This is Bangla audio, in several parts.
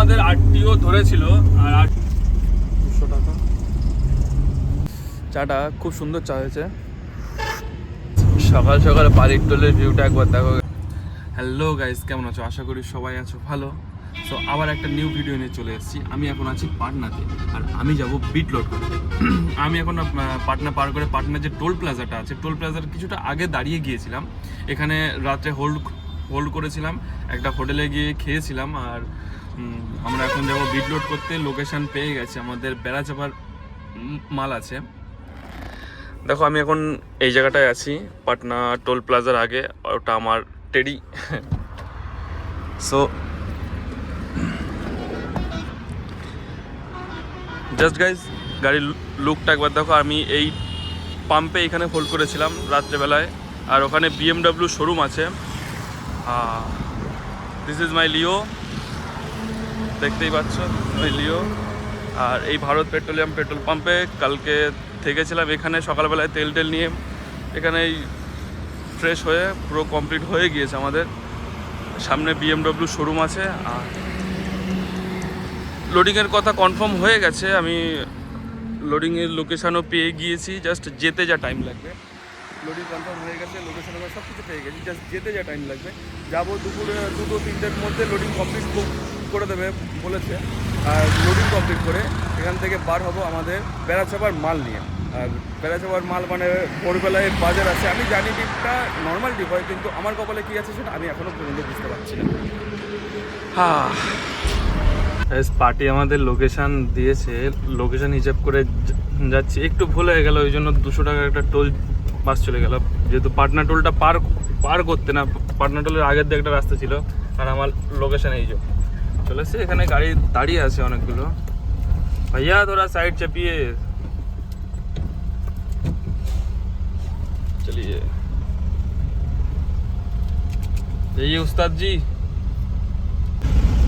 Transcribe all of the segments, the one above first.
আমাদের আরটিও ধরেছিল আর 200 টাকা। চাটা খুব সুন্দর চা হয়েছে। সকাল সকাল বাড়ির টোলের ভিউটা একবার দেখো। হ্যালো গাইস, কেমন আছো? আশা করি সবাই আছো ভালো। সো আবার একটা নিউ ভিডিও নিয়ে চলে এসেছি। আমি এখন আছি পাটনাতে, আর আমি যাব বিট লোড করতে। আমি এখন পাটনা পার করে পাটনার যে টোল প্লাজাটা আছে, টোল প্লাজার কিছুটা আগে দাঁড়িয়ে গিয়েছিলাম। এখানে রাত্রে হোল্ড করেছিলাম, একটা হোটেলে গিয়ে খেয়েছিলাম। আর আমরা এখন যাব বিট লোড করতে। লোকেশন পেয়ে গেছে, আমাদের বেড়াচাপার মাল আছে। দেখো আমি এখন এই জায়গাটায় আছি, পাটনা টোল প্লাজার আগে। ওটা আমার টেডি। সো জাস্ট গাইজ, গাড়ির লুকটা একবার দেখো। আমি এই পাম্পে এখানে হোল্ড করেছিলাম রাত্রেবেলায়, আর ওখানে BMW শোরুম আছে। দিস ইজ মাই লিও, দেখতেই পাচ্ছ মাই লিও। আর এই ভারত পেট্রোলিয়াম পেট্রোল পাম্পে কালকে থেকেছিলাম। এখানে সকালবেলায় তেল নিয়ে এখানেই ফ্রেশ হয়ে পুরো কমপ্লিট হয়ে গিয়েছে আমাদের। সামনে BMW শোরুম আছে। আর লোডিংয়ের কথা কনফার্ম হয়ে গেছে, আমি লোডিংয়ের লোকেশানও পেয়ে গিয়েছি। জাস্ট যেতে যা টাইম লাগবে। লোডিং কনফার্ম হয়ে গেছে, লোকেশান সব কিছু পেয়ে গেছি, জাস্ট যেতে যা টাইম লাগবে। যাবো দুপুরে 2-3টের মধ্যে লোডিং কমপ্লিট করে দেবে বলেছে। আর লোডিং কমপ্লিট করে এখান থেকে বার হবো আমাদের বেড়াচাপার মাল নিয়ে। আর বেড়াচাপার মাল মানে ভোরবেলায় বাজার আছে। আমি জানি ডিপটা নর্মাল ডিপ হয়, কিন্তু আমার কপালে কী আছে সেটা আমি এখনও পর্যন্ত বুঝতে পারছি না। পার্টি আমাদের লোকেশান দিয়েছে, লোকেশান হিসাব করে যাচ্ছি। একটু ভুল হয়ে গেল, ওই জন্য 200 টাকার একটা টোল বাস চলে গেল। যেহেতু পাটনা টোলটা পার করতে না, পাটনা টোলের আগের দিয়ে একটা রাস্তা ছিল। আর আমার লোকেশান এই যে চলে এসছে। এখানে গাড়ি দাঁড়িয়ে আছে অনেকগুলো। ভাইয়া थोड़ा साइड চাপিয়ে चलिए। यही उस्ताद जी।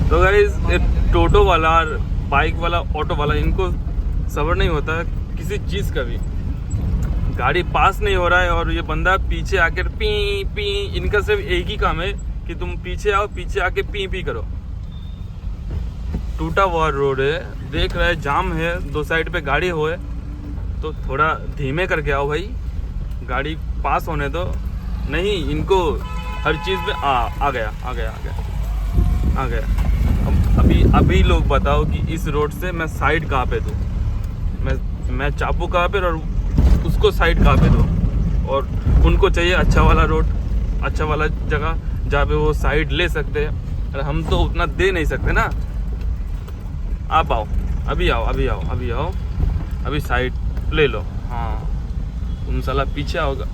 तो गाइस, टोटो वाला और बाइक वाला, ऑटो वाला, इनको सब्र नहीं होता किसी चीज़ का भी। गाड़ी पास नहीं हो रहा है और ये बंदा पीछे आकर पी पी। इनका सिर्फ एक ही काम है कि तुम पीछे आओ, पीछे आके पी करो। टूटा हुआ रोड है, देख रहे जाम है, दो साइड पे गाड़ी हो है, तो थोड़ा धीमे करके आओ भाई, गाड़ी पास होने दो। नहीं, इनको हर चीज़ में आ गया। अभी लोग बताओ कि इस रोड से मैं साइड कहाँ पे दूँ, मैं चापू कहाँ पे और उसको साइड कहाँ पे दूँ। और उनको चाहिए अच्छा वाला रोड, अच्छा वाला जगह जहाँ पे वो साइड ले सकते हैं। और हम तो उतना दे नहीं सकते ना। आप आओ, अभी आओ, अभी साइड ले लो। हाँ, तुम साला पीछे आओगे,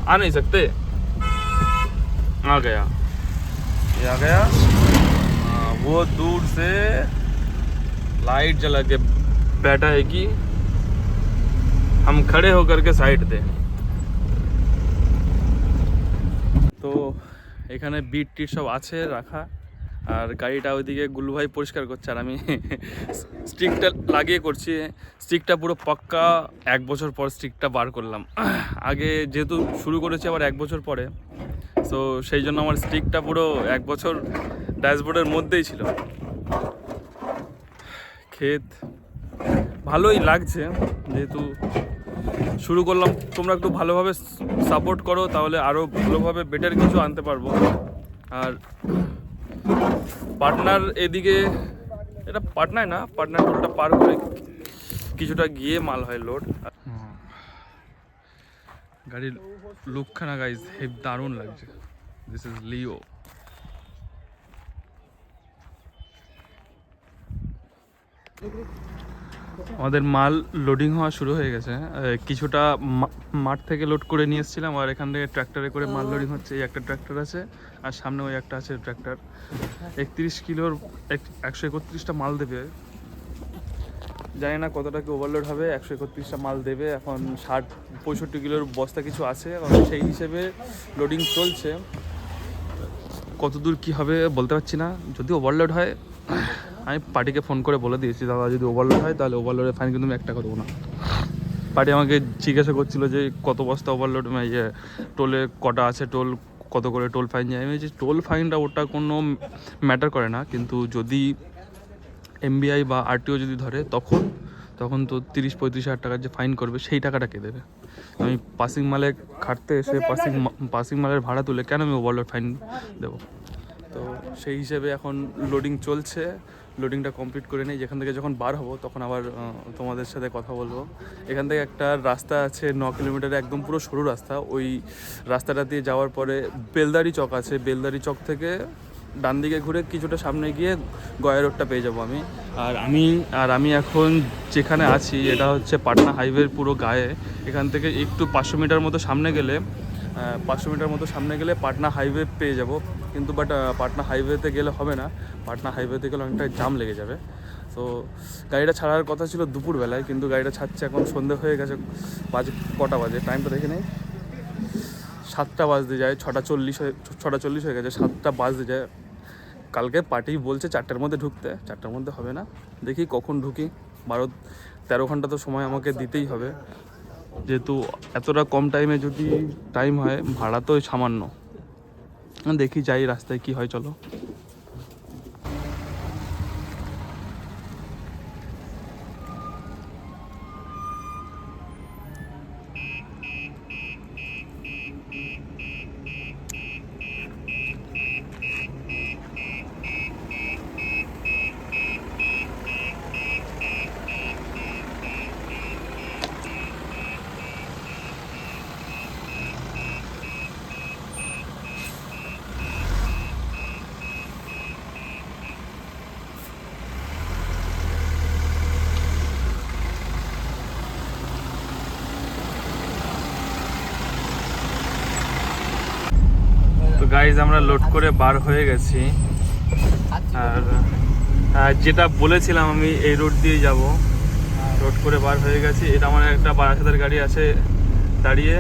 आ नहीं सकते। आ गया, ये आ गया। वो दूर से लाइट जला के बैठा है कि हम खड़े होकर के साइड दें। তো এখানে বিট টিট সব আছে রাখা। আর গাড়িটা ওইদিকে গুল্লু ভাই পরিষ্কার করছে, আর আমি স্টিকটা লাগিয়ে করছি। স্টিকটা পুরো পাক্কা 1 বছর পর স্টিকটা বার করলাম। আগে যেহেতু শুরু করেছি আবার 1 বছর পরে, সো সেই জন্য আমার স্টিকটা পুরো 1 বছর ড্যাশবোর্ডের মধ্যেই ছিল। ক্ষেত ভালোই লাগছে, যেহেতু শুরু করলাম। তোমরা একটু ভালোভাবে সাপোর্ট করো, তাহলে আরও ভালোভাবে বেটার কিছু আনতে পারবো। আর পাটনার এদিকে, এটা পাটনায় না, পাটনার টোলটা পার করে কিছুটা গিয়ে মাল হয় লোড। গাড়ির লুকখানা গাইজ হেব দারুণ লাগছে। দিস ইজ লিও। আমাদের মাল লোডিং হওয়া শুরু হয়ে গেছে। কিছুটা মাঠ থেকে লোড করে নিয়ে এসেছিলাম, আর এখান থেকে ট্র্যাক্টরে করে মাল লোডিং হচ্ছে। এই একটা ট্র্যাক্টর আছে, আর সামনে ওই একটা আছে ট্র্যাক্টর। 31 কিলোর 131টা মাল দেবে। জানি না কতটা কি ওভারলোড হবে, 131টা মাল দেবে। এখন 60-65 কিলোর বস্তা কিছু আছে, এবং সেই হিসেবে লোডিং চলছে। কত দূর কী হবে বলতে পারছি না। যদি ওভারলোড হয়, আমি পার্টিকে ফোন করে বলে দিয়েছি, দাদা যদি ওভারলোড হয় তাহলে ওভারলোডের ফাইন কিন্তু আমি 1 টাকা দেবো না। পার্টি আমাকে জিজ্ঞাসা করছিল যে কত বস্তা ওভারলোড, টোলে কটা আছে, টোল কত করে টোল ফাইন যায়। আমি বলছি টোল ফাইনটা ওটা কোনো ম্যাটার করে না, কিন্তু যদি এমবিআই বা আরটিও যদি ধরে তখন তো 30-35 হাজার টাকার যে ফাইন করবে সেই টাকাটা কে দেবে? আমি পাসিং মালে খাটতে এসে পাসিং মালের ভাড়া তুলে কেন আমি ওভারলোড ফাইন দেবো? তো সেই হিসেবে এখন লোডিং চলছে, লোডিংটা কমপ্লিট করে নিই। যেখান থেকে যখন বার হবো তখন আবার তোমাদের সাথে কথা বলবো। এখান থেকে একটা রাস্তা আছে 9 কিলোমিটারে, একদম পুরো সরু রাস্তা। ওই রাস্তাটা দিয়ে যাওয়ার পরে বেলদারি চক আছে, বেলদারি চক থেকে ডান দিকে ঘুরে কিছুটা সামনে গিয়ে গয়া রোডটা পেয়ে যাবো আমি। আর আমি এখন যেখানে আছি এটা হচ্ছে পাটনা হাইওয়ের পুরো গায়ে। এখান থেকে একটু 500 মিটার মতো সামনে গেলে পাটনা হাইওয়ে পেয়ে যাব। কিন্তু পাটনা হাইওয়েতে গেলে হবে না, পাটনা হাইওয়েতে গেলে অনেকটা জাম লেগে যাবে। তো গাড়িটা ছাড়ার কথা ছিল দুপুরবেলায়, কিন্তু গাড়িটা ছাড়ছে এখন সন্ধে হয়ে গেছে। কটা বাজে টাইমটা দেখে নেই, 7টা বাজতে যায়, 6:40 হয়ে গেছে, 7টা বাজতে যায়। কালকে পার্টি বলছে 4টার মধ্যে ঢুকতে, 4টার মধ্যে হবে না, দেখি কখন ঢুকি। 12-13 ঘন্টা তো সময় আমাকে দিতেই হবে, যেহেতু এতটা কম টাইমে যদি টাইম হয়, ভাড়া তো সামান্য। দেখি যাই রাস্তায় কি হয়, চলো। তো গাইজ আমরা লোড করে বার হয়ে গেছি, আর যেটা বলেছিলাম আমি এই রোড দিয়ে যাব, লোড করে বার হয়ে গেছি। এটা আমার একটা 12,000 গাড়ি আছে দাঁড়িয়ে,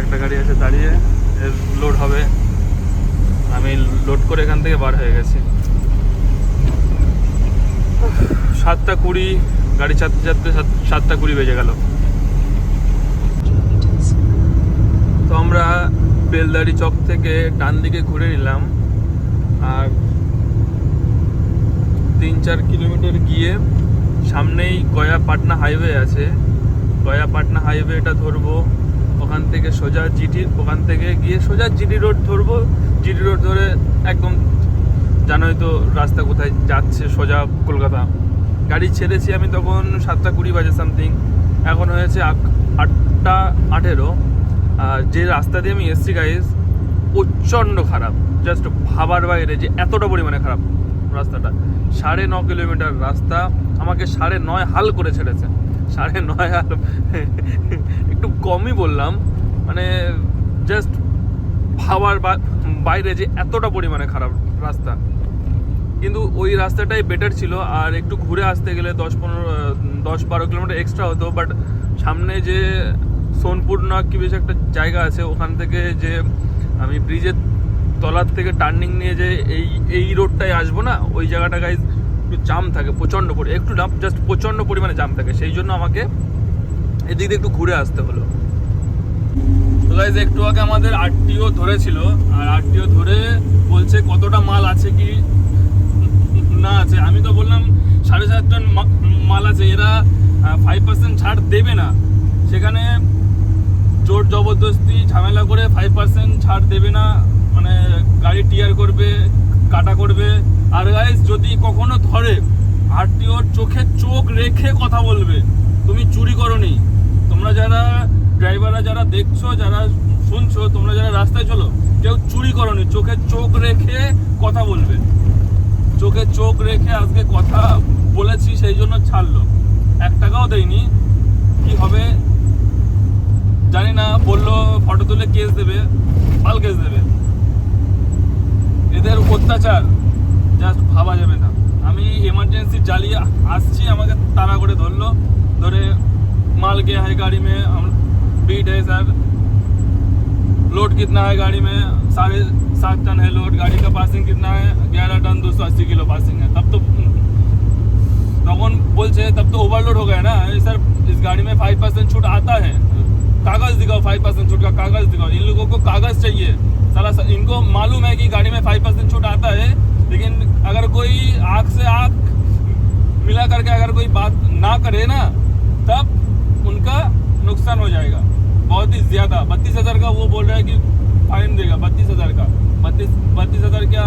একটা গাড়ি আছে দাঁড়িয়ে, এর লোড হবে। আমি লোড করে এখান থেকে বার হয়ে গেছি। 7টা 20 গাড়ি চাপতে 7টা 20 বেজে গেল। তো আমরা বেলদারি চক থেকে ডান দিকে ঘুরে নিলাম, আর 3-4 কিলোমিটার গিয়ে সামনেই গয়া পাটনা হাইওয়ে আছে। গয়া পাটনা হাইওয়েটা ধরবো, ওখান থেকে সোজা ওখান থেকে গিয়ে সোজা জিটি রোড ধরবো। জিটি রোড ধরে একদম জানোই তো রাস্তা কোথায় যাচ্ছে, সোজা কলকাতা। গাড়ি ছেড়েছি আমি তখন 7টা 20 বাজে সামথিং, এখন হয়েছে 8টা 18। আর যে রাস্তা দিয়ে আমি এসছি গাইজ, প্রচণ্ড খারাপ, জাস্ট ভাবার বাইরে যে এতটা পরিমাণে খারাপ রাস্তাটা। 9.5 কিলোমিটার রাস্তা আমাকে 9.5 হাল করে ছেড়েছে। 9.5 হাল একটু কমই বললাম, মানে জাস্ট ভাবার বাইরে যে এতটা পরিমাণে খারাপ রাস্তা। কিন্তু ওই রাস্তাটাই বেটার ছিল, আর একটু ঘুরে আসতে গেলে 10-12 কিলোমিটার এক্সট্রা হতো। বাট সামনে যে সোনপুর না কি বেশ একটা জায়গা আছে, ওখান থেকে যে আমি ব্রিজের তলার থেকে টার্নিং নিয়ে যে এই রোডটায় আসবো না, ওই জায়গাটা গাইজ একটু জাম থাকে প্রচণ্ড একটু না, জাস্ট প্রচণ্ড পরিমাণে জাম থাকে। সেই জন্য আমাকে এদিক দিয়ে একটু ঘুরে আসতে হলো। তো গাইজ একটু আগে আমাদের আরটিও ধরেছিল, আর আরটিও ধরে বলছে কতটা মাল আছে কি না আছে। আমি তো বললাম 7.5 টন মাল আছে, এরা 5% ছাড় দেবে না। সেখানে জোর জবরদস্তি ঝামেলা করে 5% ছাড় দেবে না, মানে গাড়ি টিয়ার করবে, কাটা করবে। আর গাইস যদি কখনো ধরে, আরটিওর চোখে চোখ রেখে কথা বলবে, তুমি চুরি করোনি। তোমরা যারা ড্রাইভাররা যারা দেখছো, যারা শুনছো, তোমরা যারা রাস্তায় চলো, কেউ চুরি করোনি, চোখে চোখ রেখে কথা বলবে। চোখে চোখ রেখে আজকে কথা বলেছি, সেই জন্য ছাড়লো। 1 টাকাও দেয়নি, কি হবে জানি না। বললো ফটো তুলে কেস দেবে, ফাল কেস দেবে। এদের অত্যাচার জাস্ট ভাবা যাবে না। আমি এমার্জেন্সি চালিয়ে আসছি, আমাকে তাড়া করে ধরলো, ধরে माल क्या है गाड़ी में, बीट है सर, लोड कितना है गाड़ी में, 7.5 टन है लोड, गाड़ी का पासिंग कितना है, 11 टन 280 किलो पासिंग है। तब तो बोलते तब तो ओवरलोड हो गया ना सर। इस गाड़ी में 5% छूट आता है, कागज दिखाओ, 5% छूट का कागज दिखाओ। इन लोगों को कागज चाहिए साला, इनको मालूम है कि गाड़ी में 5% छूट आता है, लेकिन अगर कोई आ से आंख मिला करके अगर कोई बात ना करे ना, तब उनका नुकसान हो जाएगा बहुत ही ज्यादा। 32,000 का वो बोल रहा है कि फाइन देगा। 32,000 का 32,000 क्या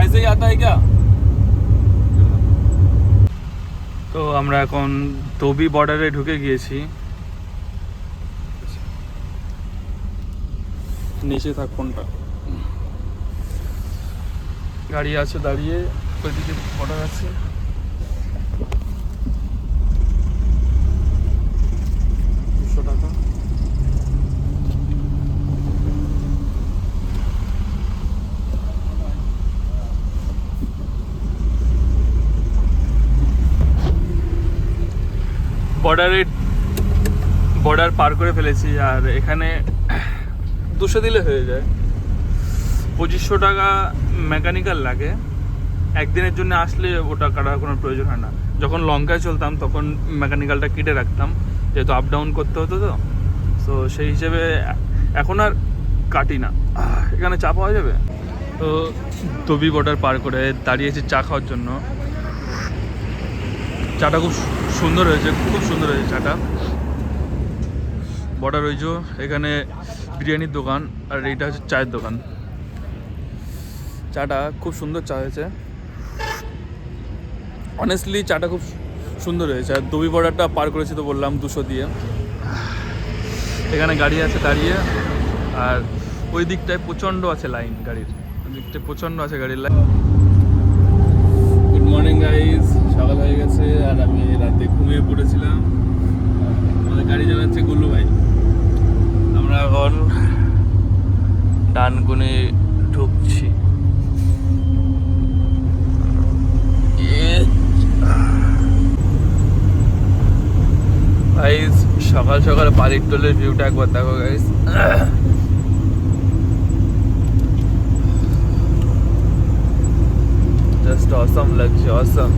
ऐसे ही आता है क्या? তো আমরা এখন তবি বর্ডারে ঢুকে গিয়েছি। নিচে থাক ফোনটা, গাড়ি আছে দাঁড়িয়ে, ওইদিকে বর্ডার আছে। টাকা বর্ডার পার করে ফেলেছি। আর এখানে 200 দিলে হয়ে যায়। 2500 টাকা মেকানিক্যাল লাগে। একদিনের জন্য আসলে ওটা কাটার কোনো প্রয়োজন হয় না। যখন লঙ্কায় চলতাম তখন মেকানিক্যালটা কেটে রাখতাম, যেহেতু আপ ডাউন করতে হতো। তো সেই হিসেবে এখন আর কাটি না। এখানে চা পাওয়া যাবে? তো তবি বর্ডার পার করে দাঁড়িয়েছি চা খাওয়ার জন্য। চাটা খুব সুন্দর হয়েছে, খুব সুন্দর হয়েছে চাটা। বর্ডার ওই যে এখানে বিরিয়ানির দোকান, আর এইটা হচ্ছে চায়ের দোকান। চাটা খুব সুন্দর চা হয়েছে, অনেস্টলি চাটা খুব সুন্দর হয়েছে। আর দবি বর্ডারটা পার করেছি তো বললাম 200 দিয়ে। এখানে গাড়ি আছে দাঁড়িয়ে, আর ওই দিকটায় প্রচণ্ড আছে লাইন গাড়ির, ওই দিকটায় প্রচণ্ড আছে গাড়ির লাইন। গুড মর্নিং গাইজ, সকাল হয়ে গেছে আর আমি রাতে ঘুমিয়ে পড়েছিলাম। আমাদের গাড়ি চালাচ্ছে গুল্লু ভাই। আমরা এখন ডানকুনি ঢুকছি। গাইজ সকাল সকাল বালির টোলের ভিউটা একবার দেখো গাইজ। জাস্ট অসম লাগছে, অসম।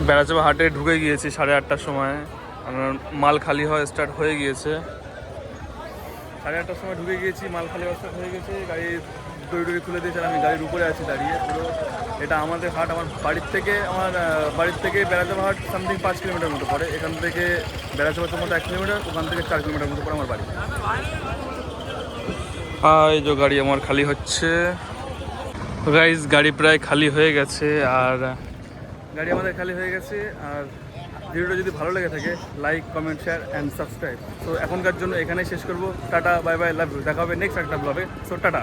বেড়াচাপা হাটে ঢুকে গিয়েছি 8:30টার সময়। আমার মাল খালি হওয়া স্টার্ট হয়ে গিয়েছে। 8:30টার সময় ঢুকে গিয়েছি, মাল খালি হওয়া স্টার্ট হয়ে গেছে। গাড়ির দড়ি খুলে দিয়েছে, আমি গাড়ির উপরে আছি দাঁড়িয়ে পুরো। এটা আমাদের হাট, আমার বাড়ির থেকে বেড়াচাপা হাট সামথিং 5 কিলোমিটার মতো পড়ে। এখান থেকে বেড়াচাপা মতো 1 কিলোমিটার, ওখান থেকে 4 কিলোমিটার মতো পড়ে আমার বাড়ি। এই যে গাড়ি আমার খালি হচ্ছে। গাইজ গাড়ি প্রায় খালি হয়ে গেছে, আর গাড়ি আমাদের খালি হয়ে গেছে। আর ভিডিওটা যদি ভালো লেগে থাকে, like, comment, share and subscribe. তো এখনকার জন্য এখানেই শেষ করবো। Tata, bye bye, love you. দেখা হবে নেক্সট একটা ব্লগে। So tata.